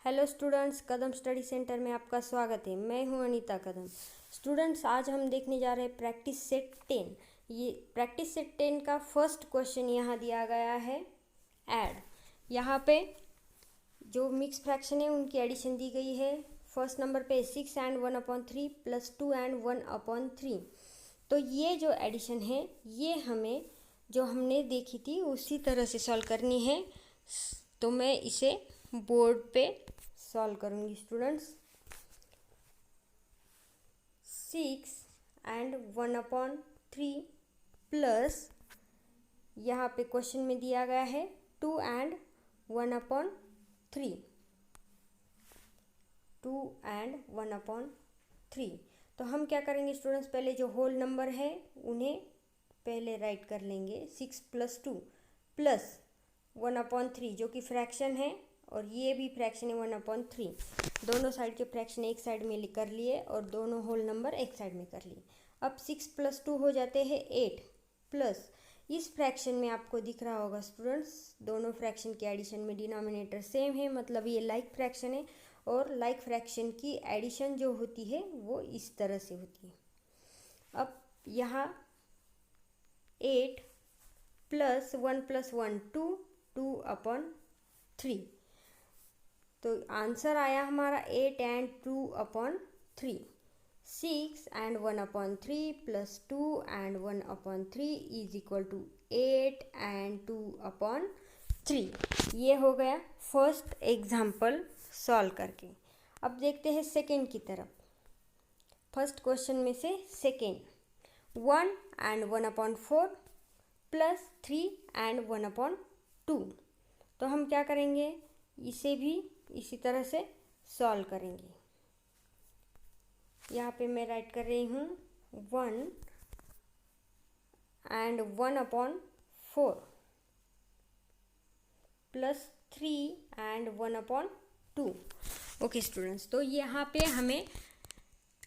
Hello students, कदम study centre में आपका स्वागत है। मैं हूं अनीता कदम। स्टूडेंट्स, आज हम देखने जा रहे हैं प्रैक्टिस सेट 10। ये प्रैक्टिस सेट 10 का फर्स्ट क्वेश्चन यहाँ दिया गया है ऐड। यहाँ पे जो मिक्स फ्रैक्शन है उनकी एडिशन दी गई है। फर्स्ट नंबर पे 6 एंड 1/3 प्लस 2 एंड 1/3। तो ये जो एडिशन है ये हमें जो हमने देखी थी उसी तरह से सॉल्व करनी है। तो मैं इसे बोर्ड पे सॉल्व करूँगी स्टूडेंट्स। 6 एंड 1/3 प्लस यहाँ पे क्वेश्चन में दिया गया है 2 एंड 1/3। 2 एंड 1/3। तो हम क्या करेंगे स्टूडेंट्स, पहले जो होल नंबर है उन्हें पहले राइट कर लेंगे। 6 + 2 प्लस 1/3 जो कि फ्रैक्शन है और ये भी फ्रैक्शन है 1/3। दोनों साइड के फ्रैक्शन एक साइड में कर लिए और दोनों होल नंबर एक साइड में कर लिए। अब 6 + 2 हो जाते हैं 8 प्लस इस फ्रैक्शन में आपको दिख रहा होगा स्टूडेंट्स, दोनों फ्रैक्शन के एडिशन में डिनोमिनेटर सेम है, मतलब ये लाइक फ्रैक्शन है। और लाइक फ्रैक्शन की एडिशन जो होती है वो इस तरह से होती है। अब यहाँ 8 प्लस 1 + 1 2 2/3। तो आंसर आया हमारा 8 and 2/3। 6 and 1/3 plus 2 and 1/3 is equal to 8 and 2/3। ये हो गया फर्स्ट एग्जाम्पल सॉल्व करके। अब देखते हैं सेकेंड की तरफ। फर्स्ट क्वेश्चन में से सेकेंड 1 एंड 1/4 प्लस 3 एंड 1/2। तो हम क्या करेंगे, इसे भी इसी तरह से सॉल्व करेंगे। यहाँ पे मैं राइट कर रही हूँ 1 and 1/4 plus 3 and 1/2। Okay students, तो यहाँ पे हमें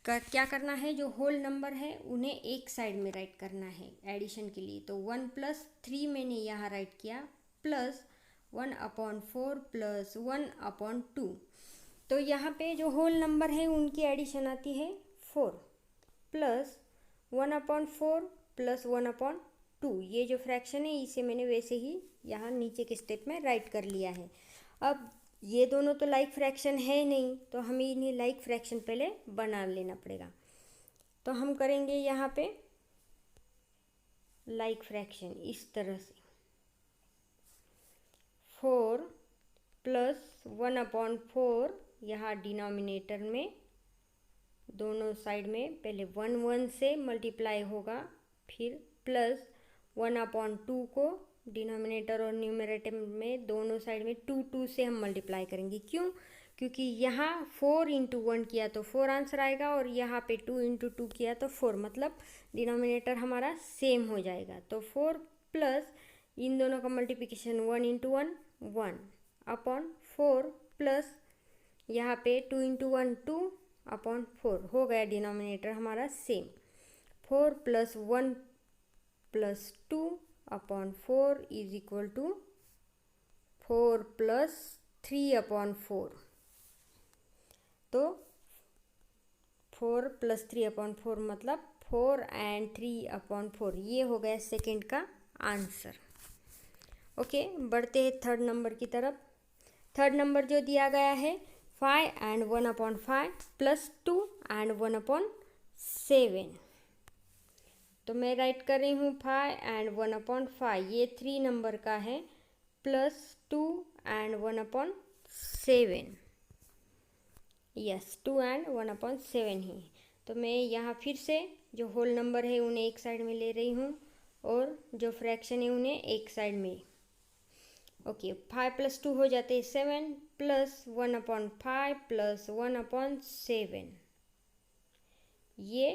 क्या करना है, जो होल नंबर है उन्हें एक साइड में राइट करना है एडिशन के लिए। तो 1 + 3 मैंने यहाँ राइट किया प्लस 1/4 प्लस 1/2। तो यहाँ पे जो होल नंबर है उनकी एडिशन आती है 4 प्लस 1/4 प्लस 1/2। ये जो फ्रैक्शन है इसे मैंने वैसे ही यहाँ नीचे के स्टेप में राइट कर लिया है। अब ये दोनों तो लाइक फ्रैक्शन है नहीं, तो हमें इन्हें लाइक फ्रैक्शन पहले बना लेना पड़ेगा। तो हम करेंगे यहाँ पे लाइक फ्रैक्शन इस तरह से 4 प्लस 1/4 यहाँ डिनोमिनेटर में दोनों साइड में पहले 1 1 से मल्टीप्लाई होगा, फिर प्लस 1/2 को डिनोमिनेटर और न्यूमरेटर में दोनों साइड में 2 2 से हम मल्टीप्लाई करेंगे। क्यों? क्योंकि यहाँ 4 × 1 किया तो 4 आंसर आएगा और यहाँ पे 2 × 2 किया तो 4, मतलब डिनोमिनेटर हमारा सेम हो जाएगा। तो 4 प्लस इन दोनों का मल्टीप्लिकेशन 1 × 1 1/4 प्लस यहाँ पे 2 × 1 2/4 हो गया, डिनोमिनेटर हमारा सेम। 4 + 1 + 2/4 is equal to 4 + 3/4। तो 4 + 3/4 मतलब 4 एंड 3/4। ये हो गया सेकेंड का आंसर। ओके, बढ़ते हैं थर्ड नंबर की तरफ। थर्ड नंबर जो दिया गया है 5 एंड 1/5 प्लस 2 एंड 1/7। तो मैं राइट कर रही हूँ 5 एंड 1/5, ये 3 नंबर का है, प्लस 2 एंड 1/7। यस, 2 एंड 1/7 ही। तो मैं यहाँ फिर से जो होल नंबर है उन्हें एक साइड में ले रही हूँ और जो फ्रैक्शन है उन्हें एक साइड में। ओके, 5 + 2 हो जाते हैं 7 प्लस 1/5 प्लस 1/7। ये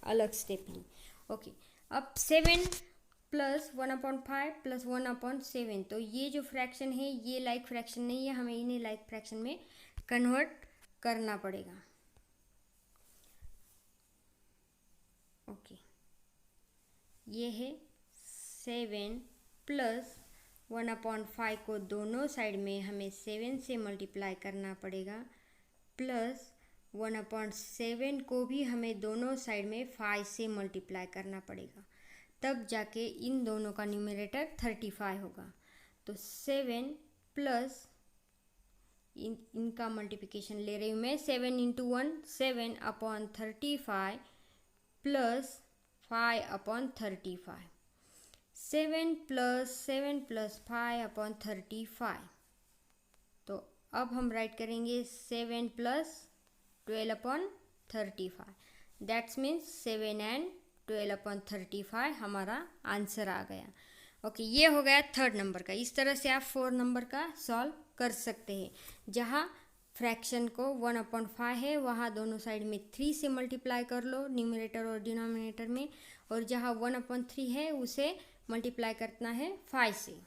अलग स्टेप ली। ओके, अब 7 प्लस 1/5 प्लस 1/7। तो ये जो फ्रैक्शन है ये लाइक फ्रैक्शन नहीं है, हमें इन्हें लाइक फ्रैक्शन में कन्वर्ट करना पड़ेगा। ओके, ये है 7 प्लस 1/5 को दोनों साइड में हमें 7 से मल्टीप्लाई करना पड़ेगा, प्लस 1/7 को भी हमें दोनों साइड में 5 से मल्टीप्लाई करना पड़ेगा, तब जाके इन दोनों का न्यूमरेटर 35 होगा। तो 7 प्लस इनका मल्टीप्लिकेशन ले रही हूँ मैं, 7 × 1 7/35 प्लस 5/35, 7 + 5/35। तो अब हम राइट करेंगे 7 + 12/35, दैट्स मीन्स 7 and 12/35 हमारा आंसर आ गया। ओके, ये हो गया थर्ड नंबर का। इस तरह से आप 4 नंबर का सॉल्व कर सकते हैं। जहाँ फ्रैक्शन को 1/5 है वहाँ दोनों साइड में 3 से मल्टीप्लाई कर लो न्यूमरेटर और डिनोमिनेटर में, और जहाँ 1/3 है उसे मल्टीप्लाई करना है 5 से।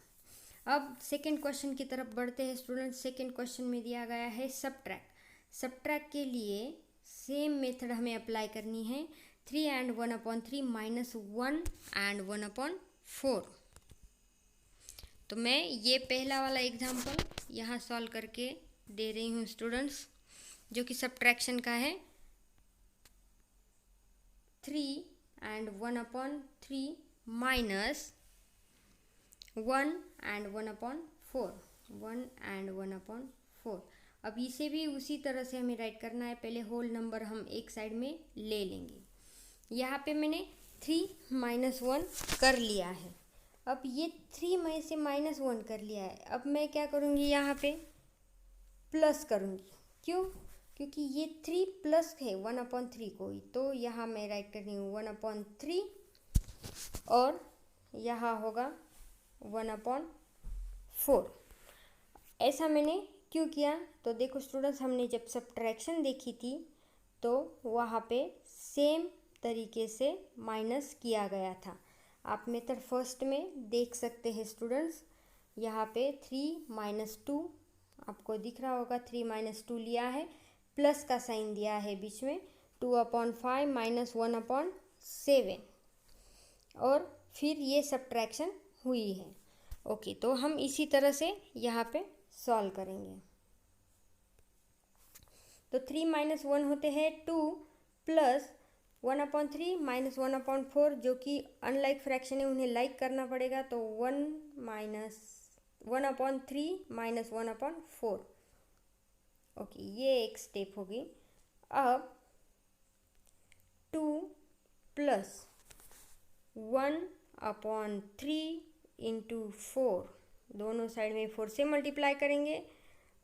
अब सेकेंड क्वेश्चन की तरफ बढ़ते हैं स्टूडेंट्स। सेकेंड क्वेश्चन में दिया गया है सब्ट्रैक्ट। सब्ट्रैक्ट के लिए सेम मेथड हमें अप्लाई करनी है, 3 and 1/3 माइनस 1 and 1/4। तो मैं ये पहला वाला एग्जाम्पल यहाँ सॉल्व करके दे रही हूँ स्टूडेंट्स, जो कि सब्ट्रैक्शन का है। 3 and 1/3 माइनस 1 and 1/4, 1 and 1/4। अब इसे भी उसी तरह से हमें राइट करना है। पहले होल नंबर हम एक साइड में ले लेंगे। यहाँ पे मैंने 3 - 1 कर लिया है। अब ये 3 में से -1 कर लिया है। अब मैं क्या करूँगी, यहाँ पे प्लस करूँगी। क्यों? क्योंकि ये 3 प्लस है 1/3 को ही, तो यहाँ मैं राइट कर रही हूँ 1/3 और यहाँ होगा 1/4। ऐसा मैंने क्यों किया? तो देखो स्टूडेंट्स, हमने जब सब्ट्रैक्शन देखी थी तो वहाँ पे सेम तरीके से माइनस किया गया था। आप मेथड फर्स्ट में देख सकते हैं स्टूडेंट्स। यहाँ पे 3 - 2 आपको दिख रहा होगा, 3 - 2 लिया है, प्लस का साइन दिया है बीच में, 2/5 माइनस 1/7, और फिर ये सब्ट्रैक्शन हुई है। ओके, तो हम इसी तरह से यहाँ पे सॉल्व करेंगे। तो 3 - 1 होते हैं 2 प्लस 1/3 माइनस 1/4, जो कि अनलाइक फ्रैक्शन है, उन्हें लाइक करना पड़ेगा। तो 1/3 माइनस 1/4। ओके, ये एक स्टेप होगी। अब 2 प्लस 1/3 इंटू 4, दोनों साइड में 4 से मल्टीप्लाई करेंगे,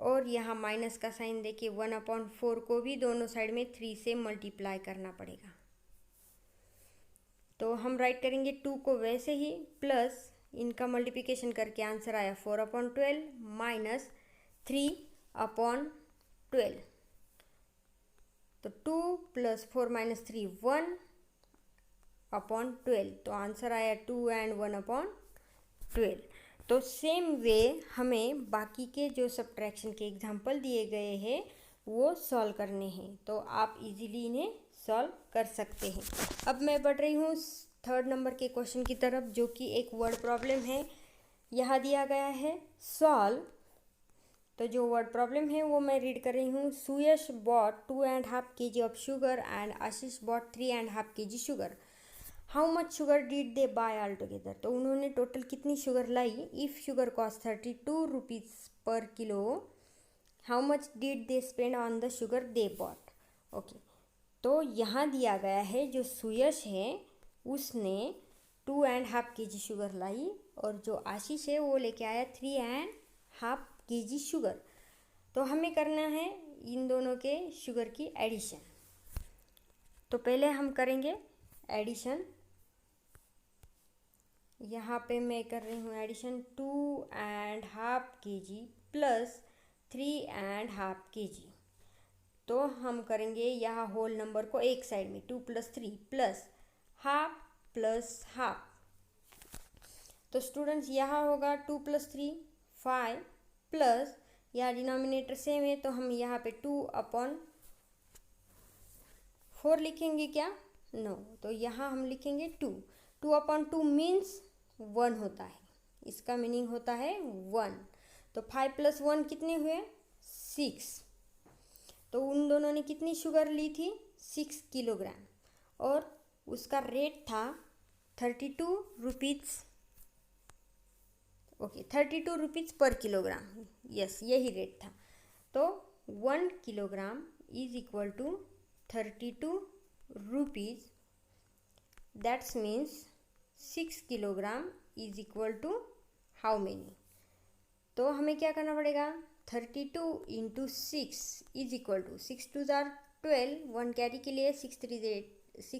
और यहाँ माइनस का साइन देखिए 1/4 को भी दोनों साइड में 3 से मल्टीप्लाई करना पड़ेगा। तो हम राइट करेंगे 2 को वैसे ही, प्लस इनका मल्टीप्लिकेशन करके आंसर आया 4/12 माइनस 3/12। तो 2 + 4 - 3 1/12, तो आंसर आया 2 and 1/12। तो सेम वे हमें बाकी के जो सब्ट्रैक्शन के एग्जाम्पल दिए गए हैं वो सॉल्व करने हैं, तो आप इजीली इन्हें सॉल्व कर सकते हैं। अब मैं बढ़ रही हूँ थर्ड नंबर के क्वेश्चन की तरफ, जो कि एक वर्ड प्रॉब्लम है। यहाँ दिया गया है सॉल्व। तो जो वर्ड प्रॉब्लम है वो मैं रीड कर रही हूँ। Suyash bought 2.5 kg of sugar and Ashish bought 3.5 kg sugar. How much sugar did they buy all together. तो उन्होंने टोटल कितनी शुगर लाई। If sugar cost 32 rupees per kilo, how much did they spend on the sugar they bought. Okay, तो यहाँ दिया गया है जो सुयश है उसने 2.5 kg शुगर लाई, और जो आशीष है वो लेके आया 3.5 kg शुगर। तो हमें करना है इन दोनों के शुगर की एडिशन। तो पहले हम करेंगे एडिशन। यहाँ पे मैं कर रही हूँ एडिशन 2.5 kg प्लस 3.5 kg। तो हम करेंगे यहाँ होल नंबर को एक साइड में, 2 + 3 प्लस हाफ प्लस हाफ। तो स्टूडेंट्स यहाँ होगा 2 + 3 5 प्लस, यहाँ डिनोमिनेटर सेम है तो हम यहाँ पे 2/4 लिखेंगे क्या? नो, तो यहाँ हम लिखेंगे 2। 2/2 मीन्स 1 होता है, इसका मीनिंग होता है 1। तो 5 + 1 कितने हुए? 6। तो उन दोनों ने कितनी शुगर ली थी? 6 किलोग्राम, और उसका रेट था 32 rupees. Okay, 32 rupees per kilogram. Yes, यही रेट था। तो 1 kilogram is equal to 32 rupees. That's means 6 kilogram is equal to how many? तो हमें क्या करना पड़ेगा? 32 इंटू 6 इज इक्वल टू 6 2 जार 12, 1 कैरी के लिए 6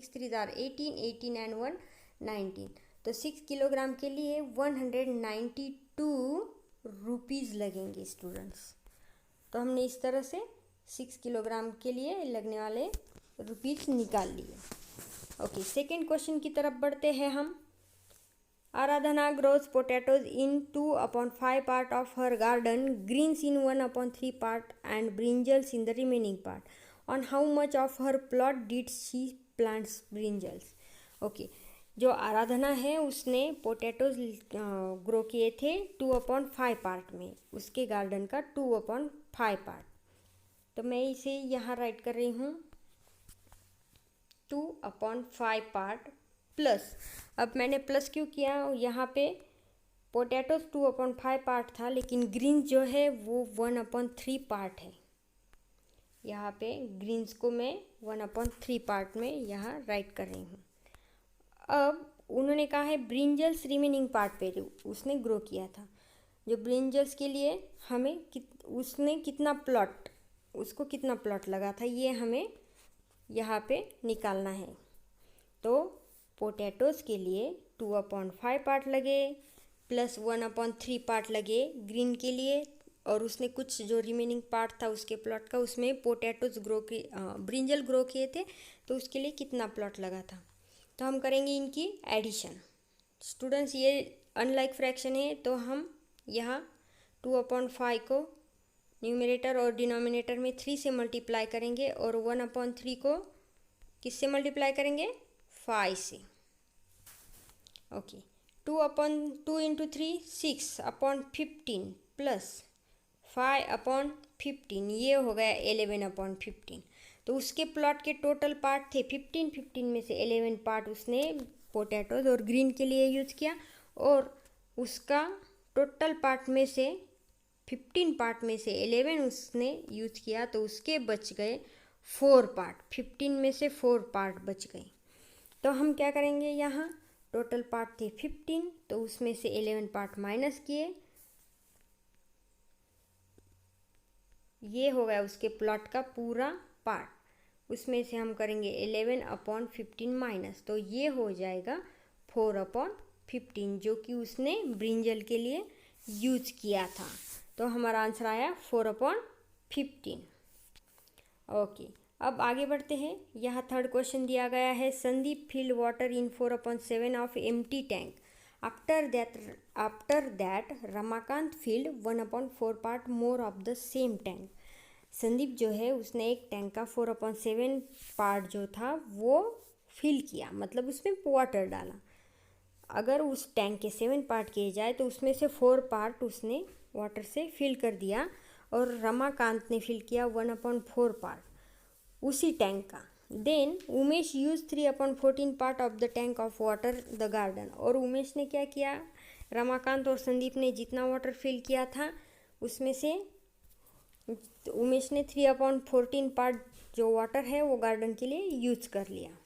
3 जार 18, 18 एंड 1 19। तो 6 किलोग्राम के लिए 192 रुपीज़ लगेंगे स्टूडेंट्स। तो हमने इस तरह से 6 किलोग्राम के लिए लगने वाले रुपीज़ निकाल लिए। ओके, सेकेंड क्वेश्चन की तरफ बढ़ते हैं हम। आराधना grows potatoes in 2/5 part of her garden, greens in 1/3 part, and brinjals in the remaining part. On how much of her plot did she plant brinjals? Okay, जो आराधना है उसने पोटैटोज ग्रो किए थे 2/5 पार्ट में, उसके गार्डन का 2/5 part. तो मैं इसे यहाँ राइट कर रही हूँ 2/5 पार्ट प्लस। अब मैंने प्लस क्यों किया? यहाँ पे पोटैटोज 2/5 पार्ट था, लेकिन ग्रीन जो है वो 1/3 पार्ट है। यहाँ पे ग्रीन्स को मैं 1/3 पार्ट में यहाँ राइट कर रही हूँ। अब उन्होंने कहा है ब्रिंजल्स रिमेनिंग पार्ट पे उसने ग्रो किया था। जो ब्रिंजल्स के लिए हमें उसने कितना प्लॉट, उसको कितना प्लॉट लगा था, ये हमें यहाँ पे निकालना है। तो पोटैटोज़ के लिए 2/5 पार्ट लगे प्लस 1/3 पार्ट लगे ग्रीन के लिए, और उसने कुछ जो रिमेनिंग पार्ट था उसके प्लॉट का, उसमें पोटैटोज़ ब्रिंजल ग्रो किए थे, तो उसके लिए कितना प्लॉट लगा था। तो हम करेंगे इनकी एडिशन। स्टूडेंट्स, ये अनलाइक फ्रैक्शन है, तो हम यहाँ 2/5 को न्यूमरेटर और डिनोमिनेटर में 3 से मल्टीप्लाई करेंगे, और 1/3 को किससे मल्टीप्लाई करेंगे? 5 से। ओके, 2/2 इंटू 3 6/15 प्लस 5/15, ये हो गया 11/15। तो उसके प्लॉट के टोटल पार्ट थे 15 में से 11 पार्ट उसने पोटैटोज और ग्रीन के लिए यूज़ किया, और उसका टोटल पार्ट में से 15 पार्ट में से 11 उसने यूज़ किया, तो उसके बच गए 4 पार्ट। 15 में से 4 पार्ट बच गए। तो हम क्या करेंगे, यहाँ टोटल पार्ट थे 15, तो उसमें से 11 पार्ट माइनस किए, ये हो गया उसके प्लॉट का पूरा पार्ट। उसमें से हम करेंगे 11/15 माइनस, तो ये हो जाएगा 4/15, जो कि उसने ब्रिंजल के लिए यूज किया था। तो हमारा आंसर आया 4/15। ओके, अब आगे बढ़ते हैं। यहाँ थर्ड क्वेश्चन दिया गया है, Sandeep field water in 4/7 of empty tank. After that Ramakant field 1/4 part more of the same tank. Sandeep जो है उसने एक टैंक का 4/7 पार्ट जो था वो फिल किया, मतलब उसमें वाटर डाला। अगर उस टैंक के 7 पार्ट किए जाए तो उसमें से 4 पार्ट उसने वाटर से फिल कर दिया, और रमाकांत ने फिल किया 1/4 पार्ट उसी टैंक का। Then Umesh use 3/14 part of the tank of water the garden. और उमेश ने क्या किया, रमाकांत और संदीप ने जितना वाटर फिल किया था उसमें से उमेश ने 3/14 पार्ट जो वाटर है वो गार्डन के लिए यूज कर लिया।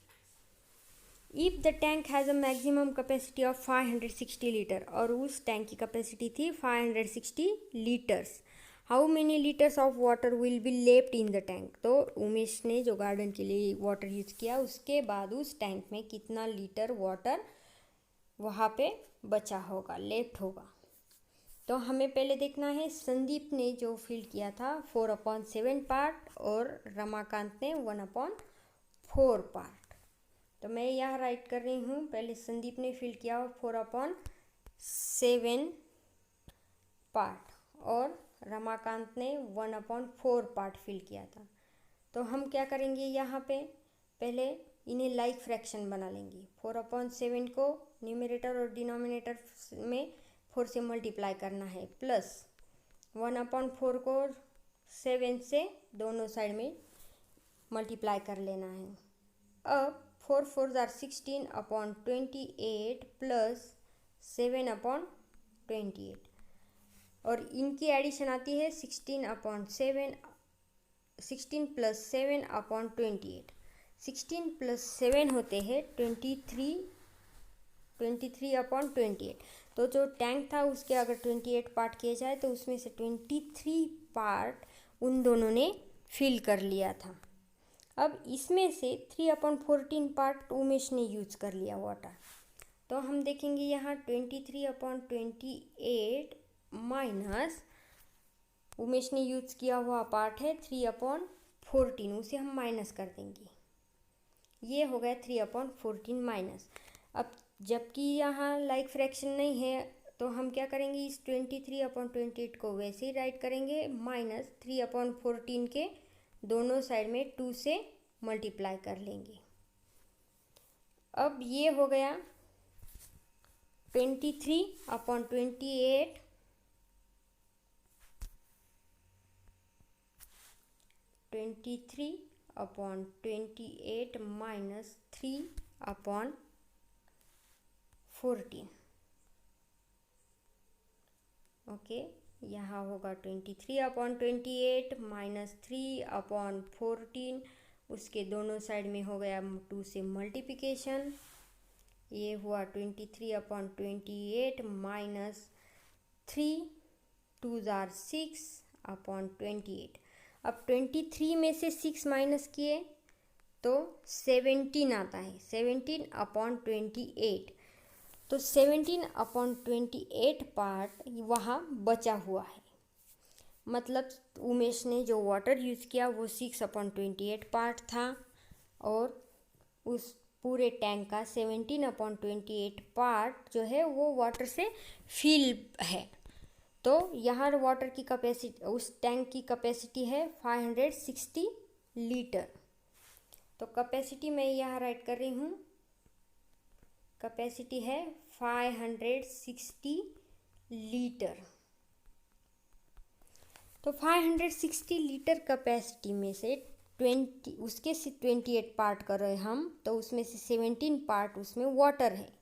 If the tank has a maximum capacity of 560 litre, और उस टैंक की कैपेसिटी थी 560 litres, how many litres of water will be left in the tank. तो उमेश ने जो गार्डन के लिए वाटर यूज किया उसके बाद उस टैंक में कितना लीटर वाटर वहाँ पे बचा होगा, लेफ्ट होगा। तो हमें पहले देखना है संदीप ने जो फिल किया था 4/7 पार्ट और रमाकांत ने 1/4 पार्ट। तो मैं यहाँ राइट कर रही हूँ, पहले संदीप ने फिल किया 4/7 पार्ट और रमाकांत ने 1/4 पार्ट फिल किया था। तो हम क्या करेंगे, यहाँ पे पहले इन्हें लाइक फ्रैक्शन बना लेंगे। 4/7 को न्यूमरेटर और डिनोमिनेटर में 4 से मल्टीप्लाई करना है, प्लस 1/4 को 7 से दोनों साइड में मल्टीप्लाई कर लेना है। अब 4 4 जार 16/28 प्लस 7/28 और इनकी एडिशन आती है 16 प्लस 7/28। 16 प्लस 7 होते हैं 23/28। तो जो टैंक था उसके अगर 28 पार्ट किए जाए तो उसमें से 23 पार्ट उन दोनों ने फिल कर लिया था। अब इसमें से 3/14 पार्ट उमेश ने यूज कर लिया वाटर। तो हम देखेंगे यहाँ 23/28 माइनस उमेश ने यूज किया हुआ पार्ट है 3/14, उसे हम माइनस कर देंगे। ये हो गया 3/14 माइनस। अब जबकि यहाँ लाइक फ्रैक्शन नहीं है तो हम क्या करेंगे, इस 23/28 को वैसे ही राइट करेंगे, माइनस 3/14 के दोनों साइड में 2 से मल्टीप्लाई कर लेंगे। अब ये हो गया 23/28 माइनस 3/14। ओके, यहाँ होगा 23/28 माइनस 3/14, उसके दोनों साइड में हो गया 2 से मल्टीप्लिकेशन। ये हुआ 23/28 माइनस 3 2 जार 6/28। अब 23 में से 6 माइनस किए तो 17 आता है, 17/28। तो 17/28 पार्ट वहाँ बचा हुआ है। मतलब उमेश ने जो वाटर यूज़ किया वो 6/28 पार्ट था और उस पूरे टैंक का 17/28 पार्ट जो है वो वाटर से फिल है। तो यहाँ वाटर की कैपेसिटी, उस टैंक की कैपेसिटी है 560 लीटर। तो कैपेसिटी मैं यहाँ राइट कर रही हूँ, कैपेसिटी है 560 लीटर। तो 560 लीटर कैपेसिटी में से 28 पार्ट कर रहे हम, तो उसमें से 17 पार्ट उसमें वाटर है,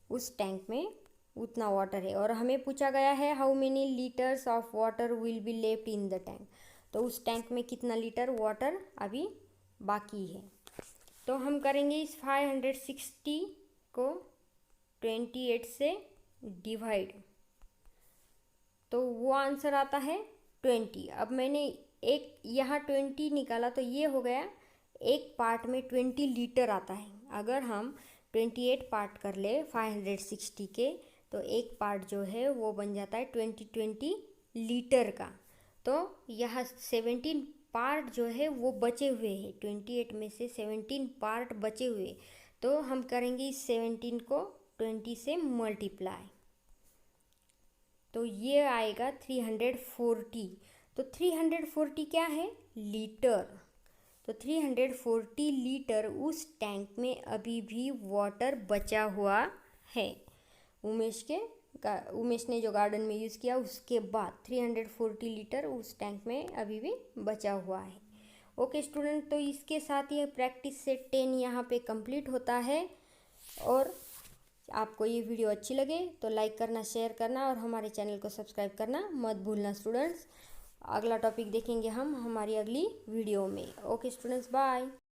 उस टैंक में उतना वाटर है। और हमें पूछा गया है how many litres of water will be left in the tank. तो उस टैंक में कितना लीटर वाटर अभी बाकी है। तो हम करेंगे इस 560 को 28 से डिवाइड, तो वो आंसर आता है 20। अब मैंने एक यहाँ 20 निकाला तो ये हो गया, एक पार्ट में 20 लीटर आता है। अगर हम 28 पार्ट कर ले 560 के, तो एक पार्ट जो है वो बन जाता है 20 लीटर का। तो यहाँ 17 पार्ट जो है वो बचे हुए हैं, 28 में से 17 पार्ट बचे हुए। तो हम करेंगे इस 17 को 20 से मल्टीप्लाई, तो ये आएगा 340। तो 340 क्या है, लीटर। तो 340 लीटर उस टैंक में अभी भी वाटर बचा हुआ है। उमेश ने जो गार्डन में यूज़ किया उसके बाद 340 लीटर उस टैंक में अभी भी बचा हुआ है। ओके स्टूडेंट, तो इसके साथ ये प्रैक्टिस सेट 10 यहाँ पे कंप्लीट होता है। और आपको ये वीडियो अच्छी लगे तो लाइक करना, शेयर करना और हमारे चैनल को सब्सक्राइब करना मत भूलना स्टूडेंट्स। अगला टॉपिक देखेंगे हम हमारी अगली वीडियो में। Okay students, bye.